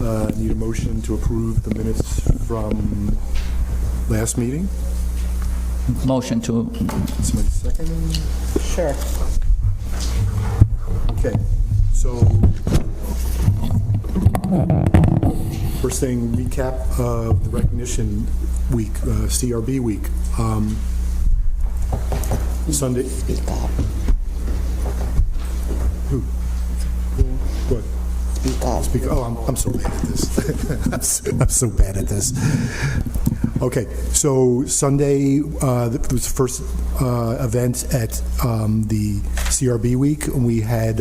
Need a motion to approve the minutes from last meeting? Motion to, Somebody second? sure. Okay, so first thing, recap of the recognition week, CRB week. Sunday. Who? What? Speak. Oh, I'm so bad at this. I'm so bad at this. Okay, so Sunday was the first event at the CRB week, and we had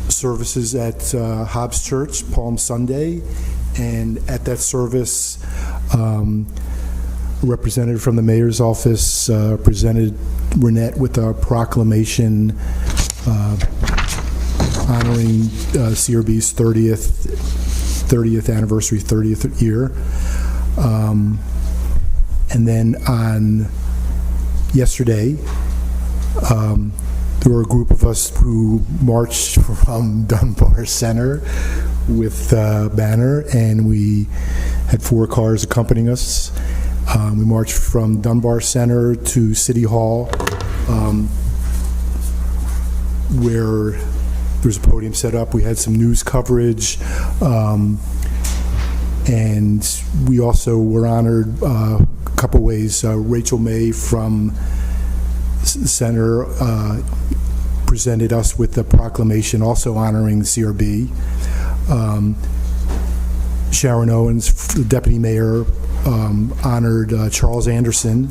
services at Hobbs Church, Palm Sunday, and at that service, a representative from the mayor's office presented Renette with a proclamation honoring CRB's 30th anniversary, 30th year. And then on yesterday, there were a group of us who marched from Dunbar Center with a banner, and we had 4 cars accompanying us. We marched from Dunbar Center to City Hall, where there's a podium set up. We had some news coverage, and we also were honored a couple ways. Rachel May from Center presented us with a proclamation also honoring the CRB. Sharon Owens, the deputy mayor, honored Charles Anderson,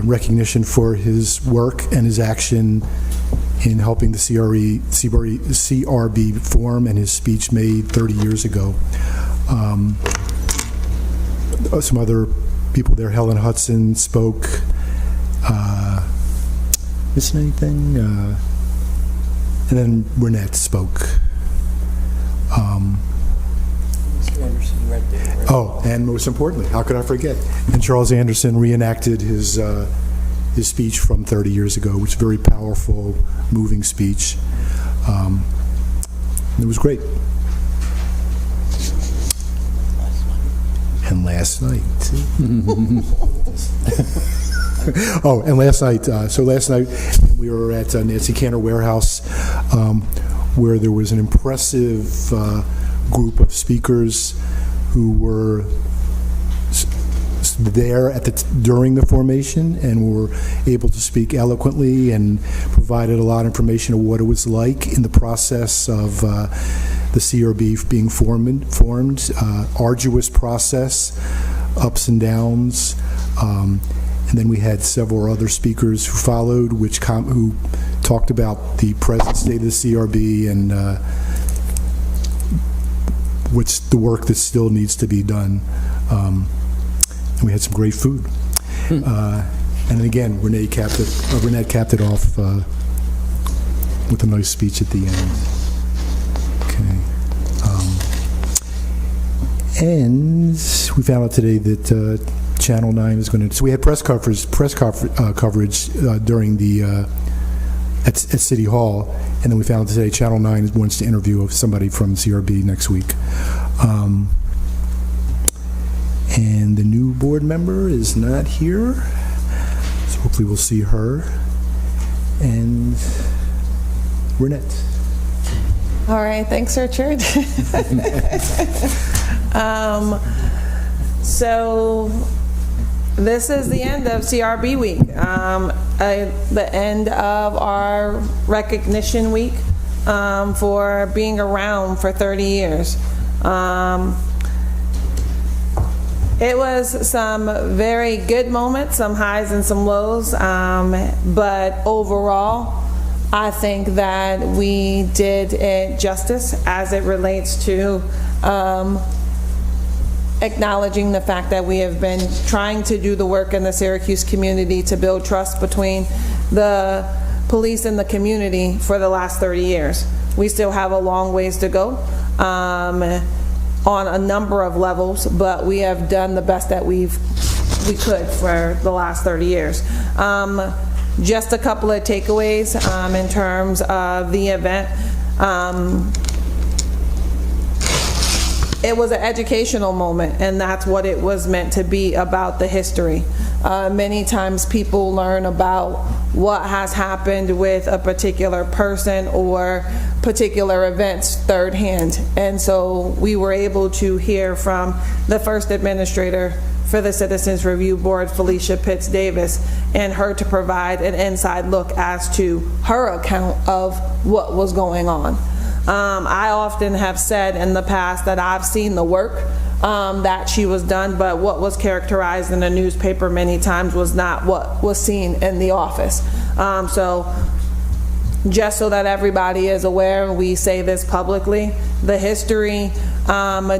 recognition for his work and his action in helping the CRB form, and his speech made 30 years ago. Some other people there, Helen Hudson spoke. Missing anything? And then Renette spoke. Oh, and most importantly, how could I forget? And Charles Anderson reenacted his speech from 30 years ago, which is a very powerful, moving speech. It was great. And last night. Oh, and last night, last night we were at Nancy Cantor Warehouse, where there was an impressive group of speakers who were there during the formation and were able to speak eloquently and provided a lot of information of what it was like in the process of the CRB being formed, arduous process, ups and downs. And then we had several other speakers who followed, who talked about the present state of the CRB and what's the work that still needs to be done. And we had some great food. And then again, Renette capped it off with a nice speech at the end. Okay. And we found out today that Channel 9 is going to. So we had press coverage during the at City Hall, and then we found out today Channel 9 wants to interview somebody from CRB next week. And the new board member is not here, so hopefully we'll see her. And Renette. All right, thanks, Richard. So this is the end of CRB week, the end of our recognition week for being around for 30 years. It was some very good moments, some highs and some lows, but overall, I think that we did it justice as it relates to acknowledging the fact that we have been trying to do the work in the Syracuse community to build trust between the police and the community for the last 30 years. We still have a long ways to go on a number of levels, but we have done the best that we could for the last 30 years. Just a couple of takeaways in terms of the event. it was an educational moment, and that's what it was meant to be, about the history. Many times people learn about what has happened with a particular person or particular events third hand. And so we were able to hear from the first administrator for the Citizens Review Board, Felicia Pitts Davis, and her to provide an inside look as to her account of what was going on. I often have said in the past that I've seen the work that she was done, but what was characterized in the newspaper many times was not what was seen in the office. So just so that everybody is aware, we say this publicly, the history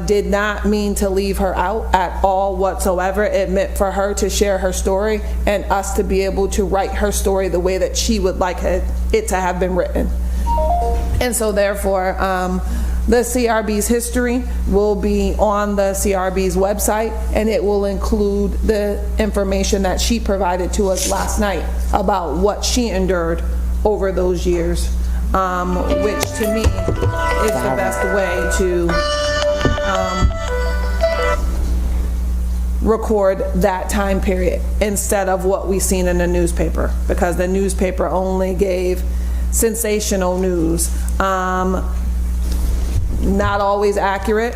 did not mean to leave her out at all whatsoever. It meant for her to share her story and us to be able to write her story the way that she would like it to have been written. And so therefore, the CRB's history will be on the CRB's website, and it will include the information that she provided to us last night about what she endured over those years, which to me is the best way to record that time period instead of what we've seen in the newspaper, because the newspaper only gave sensational news, not always accurate,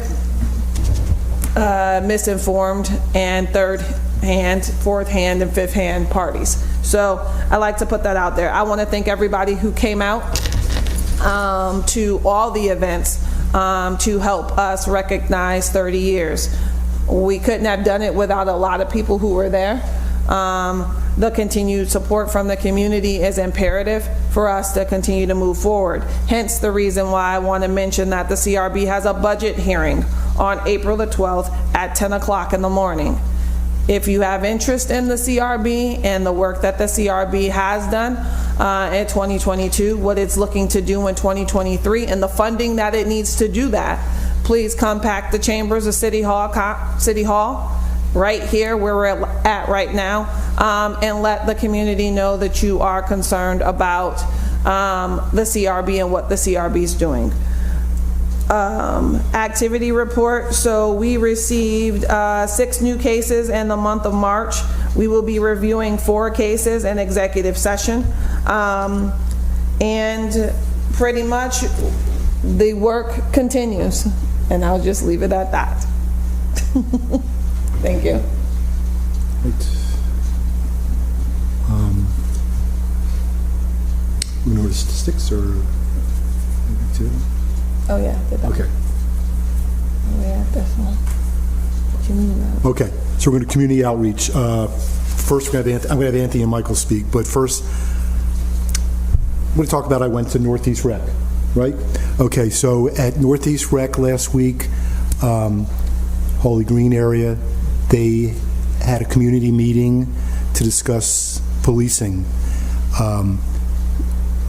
misinformed, and third hand, fourth hand, and fifth hand parties. So I like to put that out there. I want to thank everybody who came out to all the events to help us recognize 30 years. We couldn't have done it without a lot of people who were there. The continued support from the community is imperative for us to continue to move forward. Hence the reason why I want to mention that the CRB has a budget hearing on April the 12th at 10 o'clock in the morning. If you have interest in the CRB and the work that the CRB has done in 2022, what it's looking to do in 2023, and the funding that it needs to do that, please contact the chambers of City Hall right here where we're at right now, and let the community know that you are concerned about the CRB and what the CRB is doing. Activity report. So we received 6 new cases in the month of March. We will be reviewing 4 cases in executive session. And pretty much the work continues. And I'll just leave it at that. Thank you. We know the statistics or maybe two? Oh yeah, did that. Okay. Oh yeah, this one. What you mean now? Okay, so we're going to community outreach. First, I'm going to have Anthony and Michael speak, but first, I'm going to talk about I went to Northeast Rec, right? Okay, so at Northeast Rec last week, Holy Green area, they had a community meeting to discuss policing.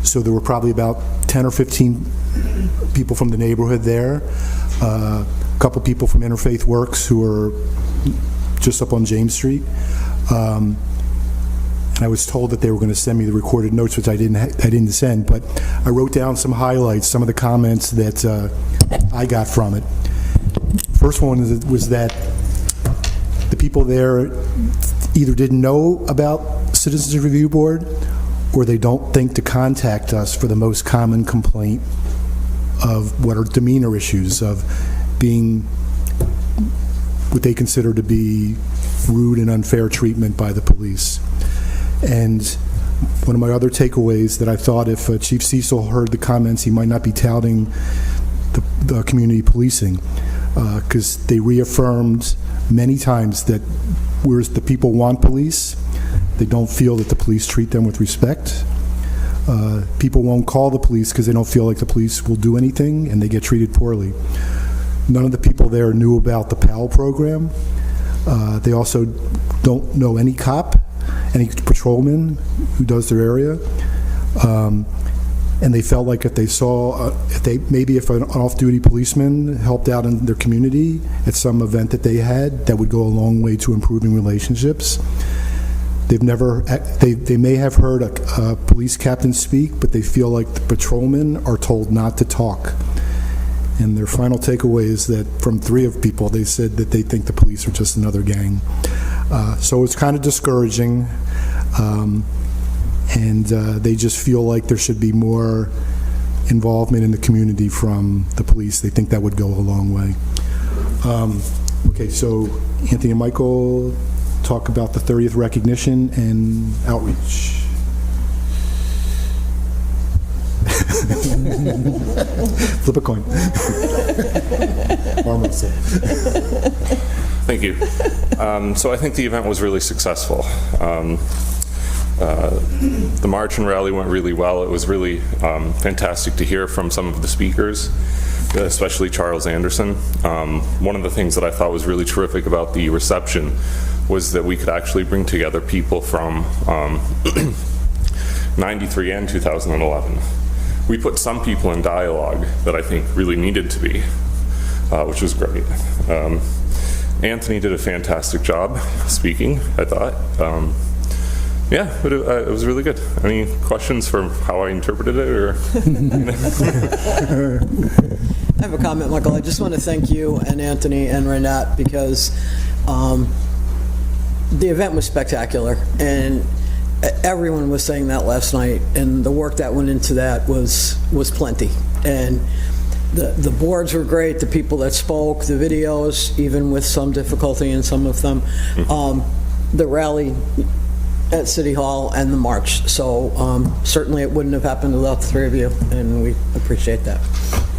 So there were probably about 10 or 15 people from the neighborhood there, a couple people from Interfaith Works who are just up on James Street. And I was told that they were going to send me the recorded notes, which I didn't send, but I wrote down some highlights, some of the comments that I got from it. First one was that the people there either didn't know about Citizens Review Board, or they don't think to contact us for the most common complaint of what are demeanor issues, of being what they consider to be rude and unfair treatment by the police. And one of my other takeaways that I thought if Chief Cecil heard the comments, he might not be touting the community policing, because they reaffirmed many times that whereas the people want police, they don't feel that the police treat them with respect. People won't call the police because they don't feel like the police will do anything, and they get treated poorly. None of the people there knew about the PAL program. They also don't know any cop, any patrolman who does their area. And they felt like if they saw, if an off-duty policeman helped out in their community at some event that they had, that would go a long way to improving relationships. They may have heard a police captain speak, but they feel like the patrolmen are told not to talk. And their final takeaway is that from 3 of people, they said that they think the police are just another gang. So it's kind of discouraging, and they just feel like there should be more involvement in the community from the police. They think that would go a long way. Okay, so Anthony and Michael talk about the 30th recognition and outreach. Flip a coin. Almost. Thank you. So I think the event was really successful. The march and rally went really well. It was really fantastic to hear from some of the speakers, especially Charles Anderson. One of the things that I thought was really terrific about the reception was that we could actually bring together people from 93 and 2011. We put some people in dialogue that I think really needed to be, which was great. Anthony did a fantastic job speaking, I thought. Yeah, but it was really good. Any questions for how I interpreted it, or? I have a comment, Michael. I just want to thank you and Anthony and Renat, because the event was spectacular, and everyone was saying that last night, and the work that went into that was plenty. And the boards were great, the people that spoke, the videos, even with some difficulty in some of them, the rally at City Hall, and the march. So certainly it wouldn't have happened without the 3 of you, and we appreciate that.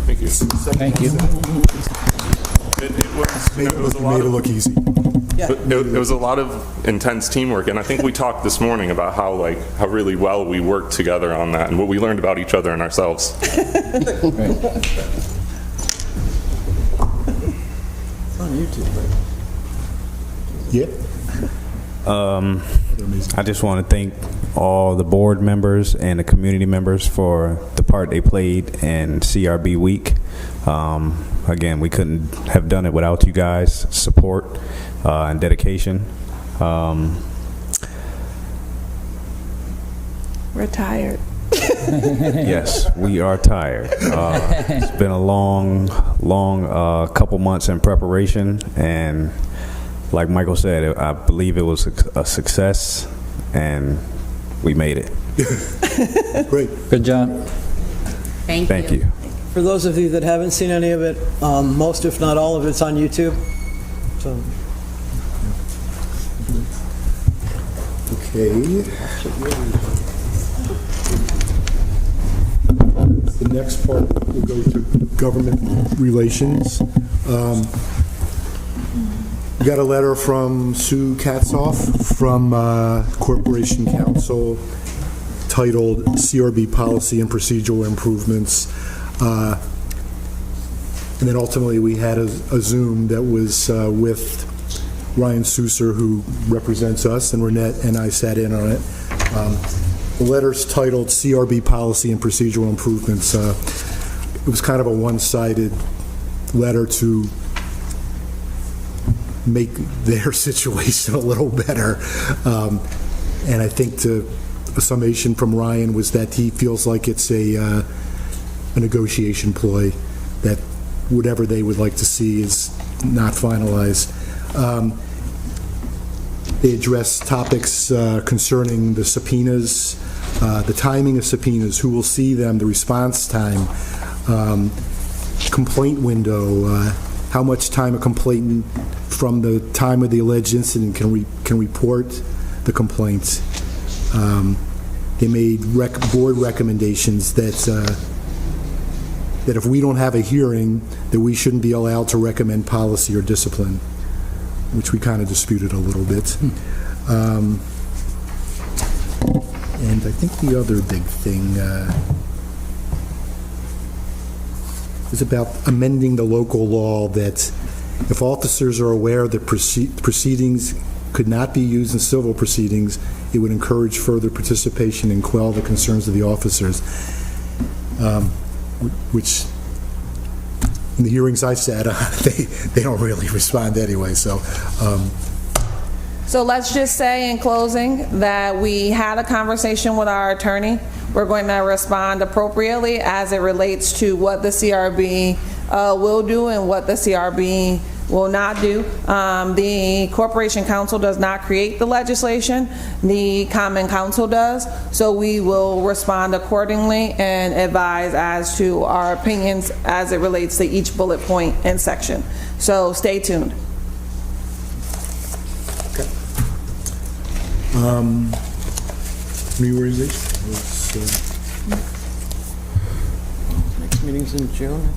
Thank you. Thank you. It was a lot Made it of, look easy. Yeah. it was a lot of intense teamwork, and I think we talked this morning about how really well we worked together on that, and what we learned about each other and ourselves. It's on YouTube, right? Yeah. I just want to thank all the board members and the community members for the part they played in CRB Week. Again, we couldn't have done it without you guys' support and dedication. We're tired. Yes, we are tired. It's been a long couple months in preparation, and like Michael said, I believe it was a success, and we made it. Great. Good job. Thank you. For those of you that haven't seen any of it, most, if not all of it's on YouTube. So Okay. The next part will go to government relations. We got a letter from Sue Katzoff from Corporation Counsel titled CRB Policy and Procedural Improvements. And then ultimately we had a Zoom that was with Ryan Souser, who represents us, and Renette and I sat in on it. The letter's titled CRB Policy and Procedural Improvements. It was kind of a one-sided letter to make their situation a little better. And I think a summation from Ryan was that he feels like it's a negotiation ploy, that whatever they would like to see is not finalized. They address topics concerning the subpoenas, the timing of subpoenas, who will see them, the response time, complaint window, how much time a complainant from the time of the alleged incident can report the complaint. They made board recommendations that if we don't have a hearing, that we shouldn't be allowed to recommend policy or discipline, which we kind of disputed a little bit. And I think the other big thing is about amending the local law that if officers are aware that proceedings could not be used in civil proceedings, it would encourage further participation and quell the concerns of the officers, which in the hearings I sat on, they don't really respond anyway. So let's just say in closing that we had a conversation with our attorney. We're going to respond appropriately as it relates to what the CRB will do and what the CRB will not do. The Corporation Council does not create the legislation. The Common Council does. So we will respond accordingly and advise as to our opinions as it relates to each bullet point and section. So stay tuned. Reorganization was, Next meeting's in June.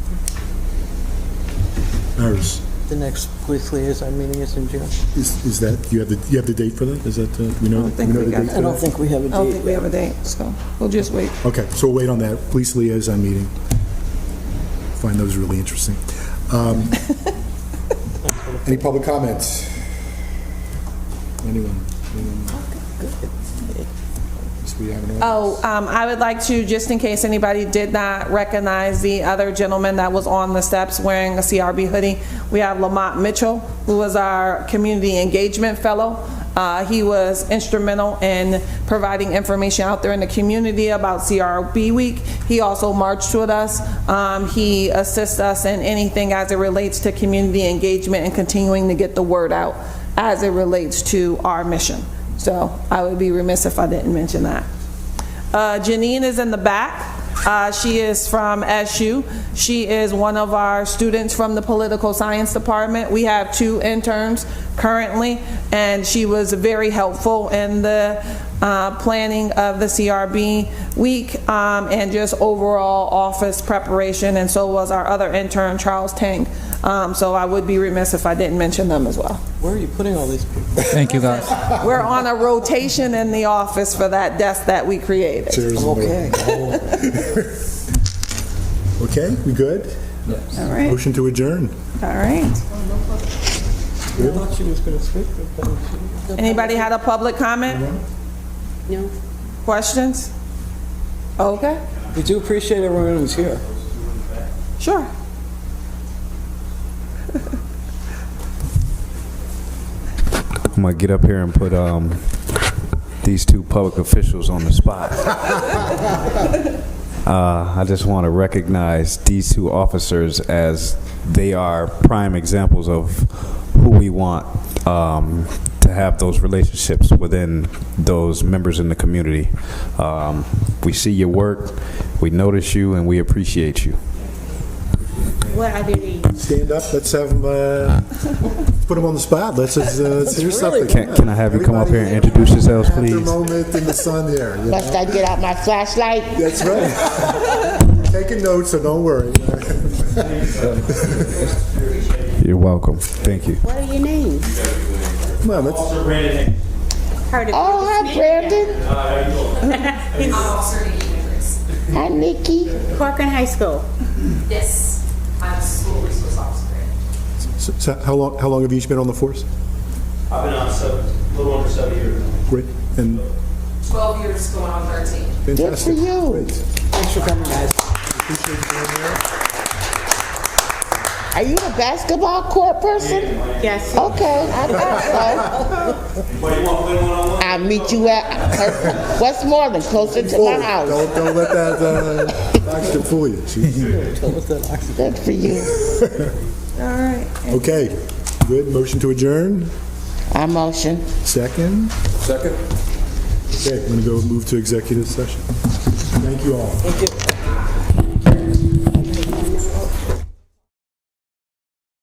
ours. The next police liaison meeting is in June. Is that, you have the date for that? Is that, we know? I don't think know we the got date it. for I don't that? think we have a I don't date think we yet. have a date, so we'll just wait. Okay, so we'll wait on that. Police liaison meeting. Find those really interesting. Any public comments? Anyone? Guess we have an ordinance. I would like to, just in case anybody did not recognize the other gentleman that was on the steps wearing a CRB hoodie, we have Lamont Mitchell, who was our Community Engagement Fellow. He was instrumental in providing information out there in the community about CRB Week. He also marched with us. He assists us in anything as it relates to community engagement and continuing to get the word out as it relates to our mission. So I would be remiss if I didn't mention that. Janine is in the back. She is from SU. She is one of our students from the political science department. We have 2 interns currently, and she was very helpful in the planning of the CRB week and just overall office preparation, and so was our other intern, Charles Tang. So I would be remiss if I didn't mention them as well. Where are you putting all these people? Thank you, guys. We're on a rotation in the office for that desk that we created. Chairs and Okay. Okay, we good? All right, Motion to adjourn. all right. I thought she was going to speak. but then she- Anybody had a public comment? No. Questions? Okay, We do appreciate everyone who's here. sure. I'm gonna get up here and put these 2 public officials on the spot. I just want to recognize these 2 officers as they are prime examples of who we want to have those relationships within those members in the community. We see your work, we notice you, and we appreciate you. What I do need. Stand up, let's have them, put them on the spot. Let's hear something. Can I have you come up here and introduce yourselves, Have their please? moment in the sun here. You know? Must I get out my flashlight? That's right. Taking notes, so don't worry. You're welcome. Thank you. What are your names? Come on, let's. Heard of Oh, hi, Brandon. Hi, Nikki. Corcoran High School. Yes, I'm a school resource officer. So how long have you each been on the force? I've been on a little under 7 years now. Great, and 12 years going on 13. fantastic. Good for you. Great. Thanks for coming, guys. Appreciate you being here. Are you a basketball court person? Yes. Okay, I thought What, you want to play one-on-one? so. I'll meet you at Westmoreland, closer to my house. Don't let that oxygen fool you. Good for you. All right. Okay, good. Motion to adjourn. I motion. Second. Second. Okay, I'm going to go move to executive session. Thank you all. Thank you.